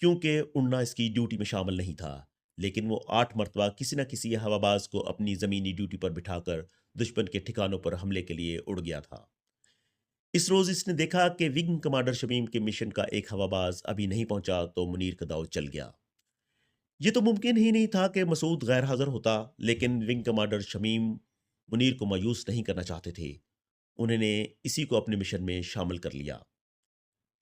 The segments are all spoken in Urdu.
کیونکہ اڑنا اس کی ڈیوٹی میں شامل نہیں تھا، لیکن وہ 8 مرتبہ کسی نہ کسی ہوا باز کو اپنی زمینی ڈیوٹی پر بٹھا کر دشمن کے ٹھکانوں پر حملے کے لیے اڑ گیا تھا۔ اس روز اس نے دیکھا کہ ونگ کمانڈر شمیم کے مشن کا ایک ہوا باز ابھی نہیں پہنچا تو منیر کا داؤ چل گیا۔ یہ تو ممکن ہی نہیں تھا کہ مسعود غیر حاضر ہوتا، لیکن ونگ کمانڈر شمیم منیر کو مایوس نہیں کرنا چاہتے تھے۔ انہوں نے اسی کو اپنے مشن میں شامل کر لیا۔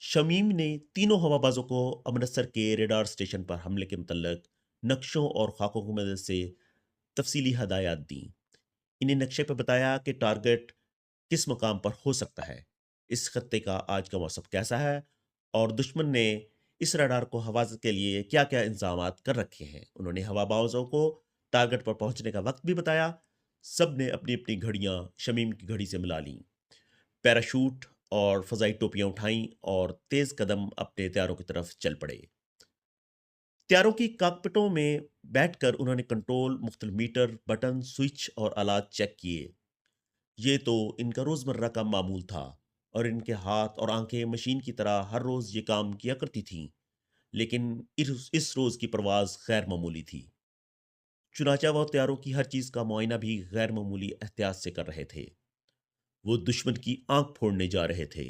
شمیم نے تینوں ہوا بازوں کو امرتسر کے ریڈار اسٹیشن پر حملے کے متعلق نقشوں اور خاکوں کی مدد سے تفصیلی ہدایات دیں۔ انہیں نقشے پر بتایا کہ ٹارگٹ کس مقام پر ہو سکتا ہے، اس خطے کا آج کا موسم کیسا ہے، اور دشمن نے اس ریڈار کو حفاظت کے لیے کیا کیا انتظامات کر رکھے ہیں۔ انہوں نے ہوا بازوں کو ٹارگٹ پر پہنچنے کا وقت بھی بتایا۔ سب نے اپنی اپنی گھڑیاں شمیم کی گھڑی سے ملا لیں، پیراشوٹ اور فضائی ٹوپیاں اٹھائیں اور تیز قدم اپنے تیاروں کی طرف چل پڑے۔ تیاروں کی کاکپٹوں میں بیٹھ کر انہوں نے کنٹرول، مختلف میٹر، بٹن، سوئچ اور آلات چیک کیے۔ یہ تو ان کا روزمرہ کا معمول تھا، اور ان کے ہاتھ اور آنکھیں مشین کی طرح ہر روز یہ کام کیا کرتی تھیں، لیکن اس روز کی پرواز غیر معمولی تھی۔ چنانچہ وہ تیاروں کی ہر چیز کا معائنہ بھی غیر معمولی احتیاط سے کر رہے تھے۔ وہ دشمن کی آنکھ پھوڑنے جا رہے تھے۔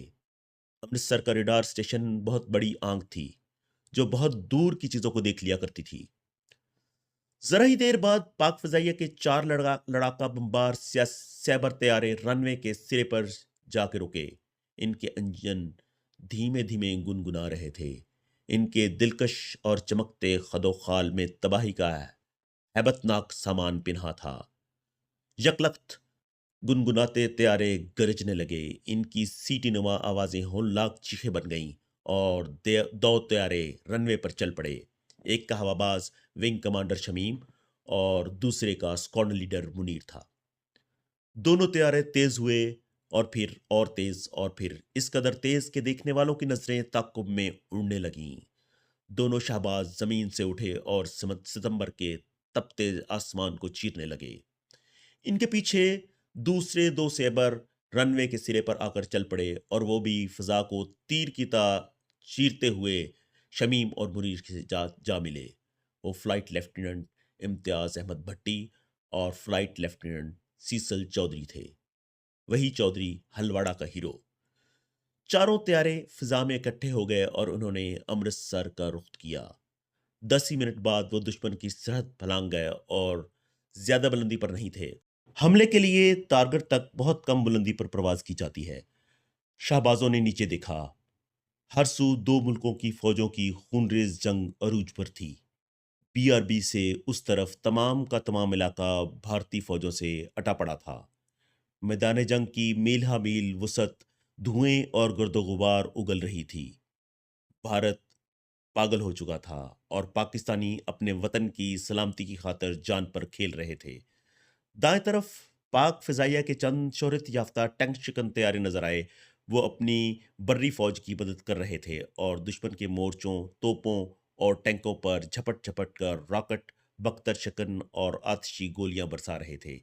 امرتسر کا ریڈار اسٹیشن بہت بڑی آنکھ تھی جو بہت دور کی چیزوں کو دیکھ لیا کرتی تھی۔ ذرا ہی دیر بعد پاک فضائیہ کے 4 لڑاکا بمبار سیبر طیارے رن وے کے سرے پر جا کے رکے۔ ان کے انجن دھیمے دھیمے گنگنا رہے تھے۔ ان کے دلکش اور چمکتے خد و خال میں تباہی کا ہیبت ناک سامان پنہا تھا۔ یکلخت گنگناتے طیارے گرجنے لگے، ان کی سیٹی نما آوازیں ہولناک چیخیں بن گئیں، اور 2 طیارے رن وے پر چل پڑے۔ ایک کا ہوا باز ونگ کمانڈر شمیم اور دوسرے کا اسکواڈرن لیڈر منیر تھا۔ دونوں طیارے تیز ہوئے، اور تیز، اور پھر اس قدر تیز کہ دیکھنے والوں کی نظریں تعقب میں اڑنے لگیں۔ دونوں شہباز زمین سے اٹھے اور ستمبر کے تپتے آسمان کو چیرنے لگے۔ ان کے پیچھے دوسرے 2 سیبر رن وے کے سرے پر آ کر چل پڑے، اور وہ بھی فضا کو تیر کی طرح چیرتے ہوئے شمیم اور منیر سے جا ملے۔ وہ فلائٹ لیفٹیننٹ امتیاز احمد بھٹی اور فلائٹ لیفٹیننٹ سیسل چودھری تھے، وہی چودھری ہلواڑا کا ہیرو۔ چاروں طیارے فضا میں اکٹھے ہو گئے اور انہوں نے امرتسر کا رخ کیا۔ 10 ہی منٹ بعد وہ دشمن کی سرحد پھلانگ گئے اور زیادہ بلندی پر نہیں تھے۔ حملے کے لیے ٹارگٹ تک بہت کم بلندی پر پرواز کی جاتی ہے۔ شہبازوں نے نیچے دیکھا۔ ہر سو 2 ملکوں کی فوجوں کی خونریز جنگ عروج پر تھی۔ BRB سے اس طرف تمام کا تمام علاقہ بھارتی فوجوں سے اٹا پڑا تھا۔ میدان جنگ کی میل ہا میل وسعت دھوئیں اور گرد و غبار اگل رہی تھی۔ بھارت پاگل ہو چکا تھا، اور پاکستانی اپنے وطن کی سلامتی کی خاطر جان پر کھیل رہے تھے۔ دائیں طرف پاک فضائیہ کے چند شہرت یافتہ ٹینک شکن طیارے نظر آئے۔ وہ اپنی بری فوج کی مدد کر رہے تھے اور دشمن کے مورچوں، توپوں اور ٹینکوں پر جھپٹ جھپٹ کر راکٹ، بختر شکن اور آتشی گولیاں برسا رہے تھے۔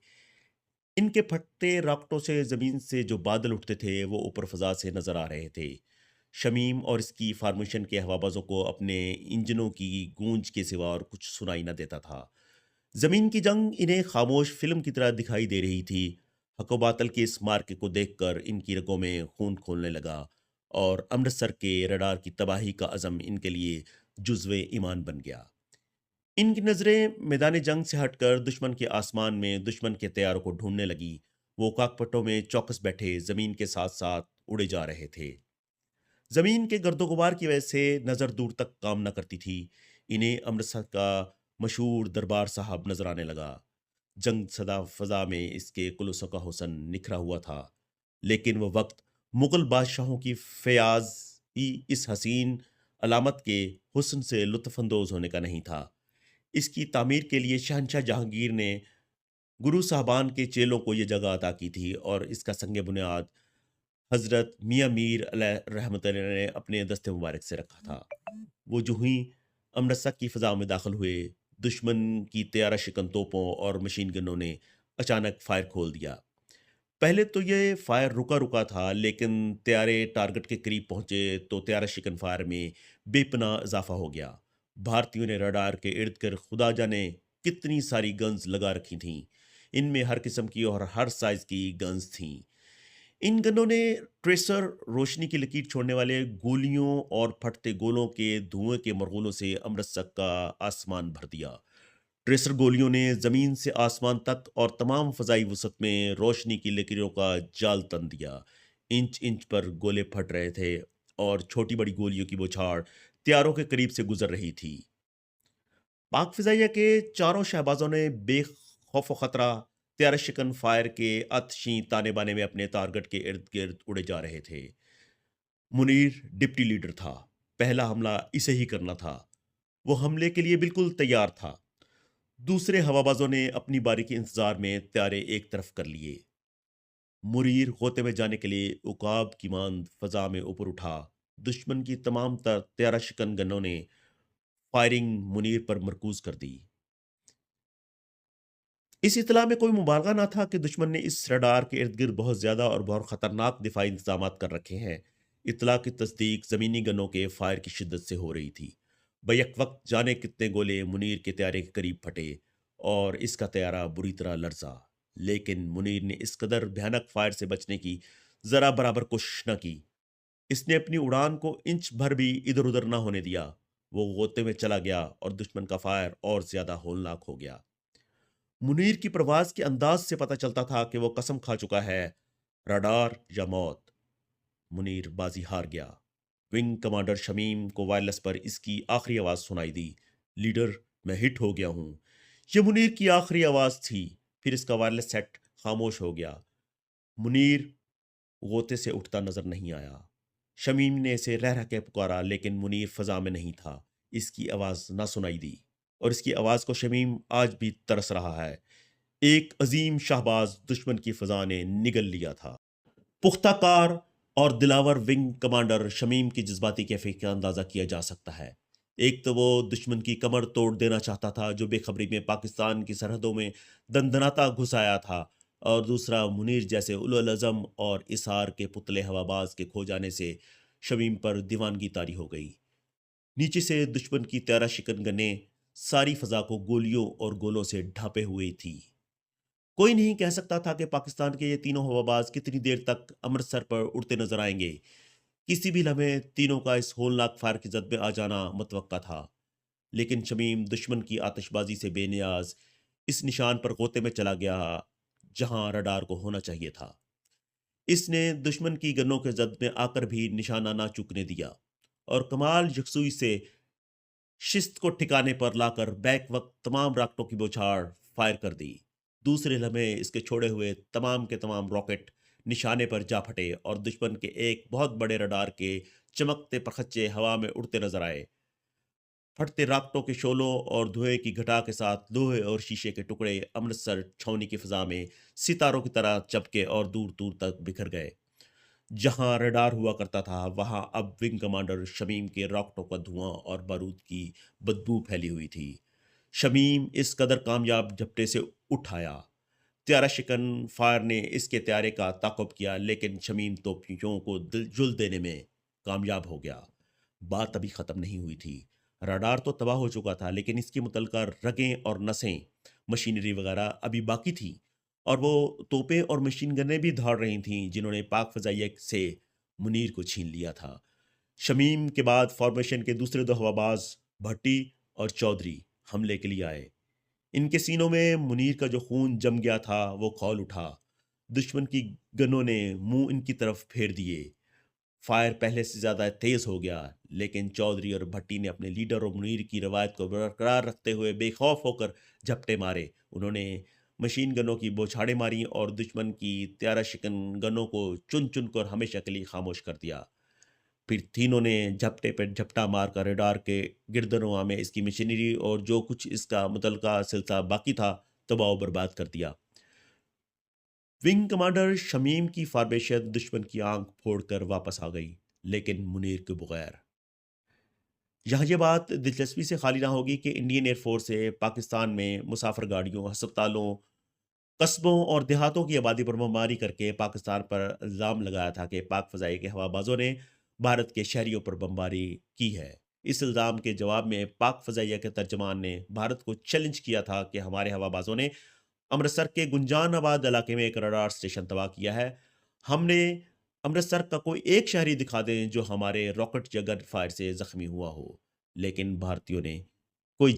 ان کے پھٹتے راکٹوں سے زمین سے جو بادل اٹھتے تھے وہ اوپر فضا سے نظر آ رہے تھے۔ شمیم اور اس کی فارمیشن کے ہوابازوں کو اپنے انجنوں کی گونج کے سوا اور کچھ سنائی نہ دیتا تھا۔ زمین کی جنگ انہیں خاموش فلم کی طرح دکھائی دے رہی تھی۔ حق و باطل کے اس مارکے کو دیکھ کر ان کی رگوں میں خون کھولنے لگا، اور امرتسر کے ریڈار کی تباہی کا عزم ان کے لیے جزو ایمان بن گیا۔ ان کی نظریں میدان جنگ سے ہٹ کر دشمن کے آسمان میں دشمن کے طیاروں کو ڈھونڈنے لگی۔ وہ کاکپٹوں میں چوکس بیٹھے زمین کے ساتھ ساتھ اڑے جا رہے تھے۔ زمین کے گرد و غبار کی وجہ سے نظر دور تک کام نہ کرتی تھی۔ انہیں امرتسر کا مشہور دربار صاحب نظر آنے لگا۔ جنگ صدا فضا میں اس کے کلوسوں کا حسن نکھرا ہوا تھا، لیکن وہ وقت مغل بادشاہوں کی فیاضی اس حسین علامت کے حسن سے لطف اندوز ہونے کا نہیں تھا۔ اس کی تعمیر کے لیے شہنشاہ جہانگیر نے گرو صاحبان کے چیلوں کو یہ جگہ عطا کی تھی، اور اس کا سنگ بنیاد حضرت میاں میر علیہ رحمۃ اللہ نے اپنے دست مبارک سے رکھا تھا۔ وہ جو ہی امرتسر کی فضا میں داخل ہوئے، دشمن کی طیارہ شکن توپوں اور مشین گنوں نے اچانک فائر کھول دیا۔ پہلے تو یہ فائر رکا رکا تھا، لیکن طیارے ٹارگٹ کے قریب پہنچے تو طیارہ شکن فائر میں بے پناہ اضافہ ہو گیا۔ بھارتیوں نے رڈار کے ارد گرد خدا جانے کتنی ساری گنز لگا رکھی تھیں۔ ان میں ہر قسم کی اور ہر سائز کی گنز تھیں۔ ان گنوں نے ٹریسر، روشنی کی لکیر چھوڑنے والے گولیوں اور پھٹتے گولوں کے دھوئیں کے مرغولوں سے امرتسر کا آسمان بھر دیا۔ ٹریسر گولیوں نے زمین سے آسمان تک اور تمام فضائی وسعت میں روشنی کی لکیروں کا جال تن دیا۔ انچ انچ پر گولے پھٹ رہے تھے اور چھوٹی بڑی گولیوں کی بوچھاڑ تیاروں کے قریب سے گزر رہی تھی۔ پاک فضائیہ کے چاروں شہبازوں نے بے خوف و خطرہ طیارہ شکن فائر کے آتشیں تانے بانے میں اپنے ٹارگٹ کے ارد گرد اڑے جا رہے تھے۔ منیر ڈپٹی لیڈر تھا، پہلا حملہ اسے ہی کرنا تھا۔ وہ حملے کے لیے بالکل تیار تھا۔ دوسرے ہوابازوں نے اپنی باری کے انتظار میں طیارے ایک طرف کر لیے۔ منیر غوطے میں جانے کے لیے عقاب کی ماند فضا میں اوپر اٹھا۔ دشمن کی تمام تر طیارہ شکن گنوں نے فائرنگ منیر پر مرکوز کر دی۔ اس اطلاع میں کوئی مبالغہ نہ تھا کہ دشمن نے اس رڈار کے ارد گرد بہت زیادہ اور بہت خطرناک دفاعی انتظامات کر رکھے ہیں۔ اطلاع کی تصدیق زمینی گنوں کے فائر کی شدت سے ہو رہی تھی۔ بیک وقت جانے کتنے گولے منیر کے طیارے کے قریب پھٹے اور اس کا طیارہ بری طرح لرزا، لیکن منیر نے اس قدر بھیانک فائر سے بچنے کی ذرا برابر کوشش نہ کی۔ اس نے اپنی اڑان کو انچ بھر بھی ادھر ادھر نہ ہونے دیا۔ وہ غوطے میں چلا گیا اور دشمن کا فائر اور زیادہ ہولناک ہو گیا۔ منیر کی پرواز کے انداز سے پتہ چلتا تھا کہ وہ قسم کھا چکا ہے، رڈار یا موت۔ منیر بازی ہار گیا۔ ونگ کمانڈر شمیم کو وائرلیس پر اس کی آخری آواز سنائی دی: لیڈر، میں ہٹ ہو گیا ہوں۔ یہ منیر کی آخری آواز تھی۔ پھر اس کا وائرلیس سیٹ خاموش ہو گیا۔ منیر غوطے سے اٹھتا نظر نہیں آیا۔ شمیم نے اسے رہ رہ کے پکارا، لیکن منیر فضا میں نہیں تھا۔ اس کی آواز نہ سنائی دی، اور اس کی آواز کو شمیم آج بھی ترس رہا ہے۔ ایک عظیم شہباز دشمن کی فضا نے نگل لیا تھا۔ پختہ کار اور دلاور ونگ کمانڈر شمیم کی جذباتی کیفیت کا اندازہ کیا جا سکتا ہے۔ ایک تو وہ دشمن کی کمر توڑ دینا چاہتا تھا جو بے خبری میں پاکستان کی سرحدوں میں دندناتا گھس آیا تھا، اور دوسرا منیر جیسے اولو العزم اور اسار کے پتلے ہواباز کے کھو جانے سے شمیم پر دیوانگی طاری ہو گئی۔ نیچے سے دشمن کی طیارہ شکن گنیں ساری فضا کو گولیوں اور گولوں سے ڈھانپے ہوئی تھی۔ کوئی نہیں کہہ سکتا تھا کہ پاکستان کے یہ تینوں ہواباز کتنی دیر تک امرتسر پر اڑتے نظر آئیں گے۔ کسی بھی لمحے تینوں کا اس ہولناک فائر کی زد میں آ جانا متوقع تھا، لیکن شمیم دشمن کی آتش بازی سے بے نیاز اس نشان پر غوطے میں چلا گیا جہاں رڈار کو ہونا چاہیے تھا۔ اس نے دشمن کی گنوں کے زد میں آ کر بھی نشانہ نہ چکنے دیا، اور کمال یکسوئی سے شست کو ٹھکانے پر لا کر بیک وقت تمام راکٹوں کی بوچھاڑ فائر کر دی۔ دوسرے لمحے اس کے چھوڑے ہوئے تمام کے تمام راکٹ نشانے پر جا پھٹے اور دشمن کے ایک بہت بڑے رڈار کے چمکتے پرخچے ہوا میں اڑتے نظر آئے۔ پھٹتے راکٹوں کے شعلوں اور دھوئیں کی گھٹا کے ساتھ لوہے اور شیشے کے ٹکڑے امرتسر چھاؤنی کی فضا میں ستاروں کی طرح چپکے اور دور دور تک بکھر گئے۔ جہاں رڈار ہوا کرتا تھا وہاں اب ونگ کمانڈر شمیم کے راکٹوں کا دھواں اور بارود کی بدبو پھیلی ہوئی تھی۔ شمیم اس قدر کامیاب جھپٹے سے اٹھ آیا۔ طیارہ شکن فائر نے اس کے طیارے کا تعاقب کیا، لیکن شمیم توپچیوں کو جل دینے میں کامیاب ہو گیا۔ بات ابھی ختم نہیں ہوئی تھی۔ رڈار تو تباہ ہو چکا تھا، لیکن اس کی متعلقہ رگیں اور نسیں، مشینری وغیرہ ابھی باقی تھی، اور وہ توپیں اور مشین گنیں بھی دھاڑ رہی تھیں جنہوں نے پاک فضائیہ سے منیر کو چھین لیا تھا۔ شمیم کے بعد فارمیشن کے دوسرے دو ہواباز بھٹی اور چودھری حملے کے لیے آئے۔ ان کے سینوں میں منیر کا جو خون جم گیا تھا وہ کھول اٹھا۔ دشمن کی گنوں نے منہ ان کی طرف پھیر دیے۔ فائر پہلے سے زیادہ تیز ہو گیا، لیکن چودھری اور بھٹی نے اپنے لیڈر اور منیر کی روایت کو برقرار رکھتے ہوئے بے خوف ہو کر جھپٹے مارے۔ انہوں نے مشین گنوں کی بوچھاڑیں ماری اور دشمن کی طیارہ شکن گنوں کو چن چن کر ہمیشہ کے لیے خاموش کر دیا۔ پھر تینوں نے جھپٹے پر جھپٹا مار کر ریڈار کے گردنواں میں اس کی مشینری اور جو کچھ اس کا متعلقہ سلسلہ باقی تھا تباہ و برباد کر دیا۔ ونگ کمانڈر شمیم کی فارمیشن دشمن کی آنکھ پھوڑ کر واپس آ گئی، لیکن منیر کے بغیر۔ یہاں یہ بات دلچسپی سے خالی نہ ہوگی کہ انڈین ایئر فورس سے پاکستان میں مسافر گاڑیوں، ہسپتالوں، قصبوں اور دیہاتوں کی آبادی پر بمباری کر کے پاکستان پر الزام لگایا تھا کہ پاک فضائیہ کے ہوا بازوں نے بھارت کے شہریوں پر بمباری کی ہے۔ اس الزام کے جواب میں پاک فضائیہ کے ترجمان نے بھارت کو چیلنج کیا تھا کہ ہمارے ہوا بازوں نے امرتسر کے گنجان آباد علاقے میں ایک رڈار اسٹیشن تباہ کیا ہے۔ ہم نے امرتسر کا کوئی ایک شہری دکھا دیں جو ہمارے راکٹ یا گن فائر سے زخمی ہوا ہو۔ لیکن بھارتیوں نے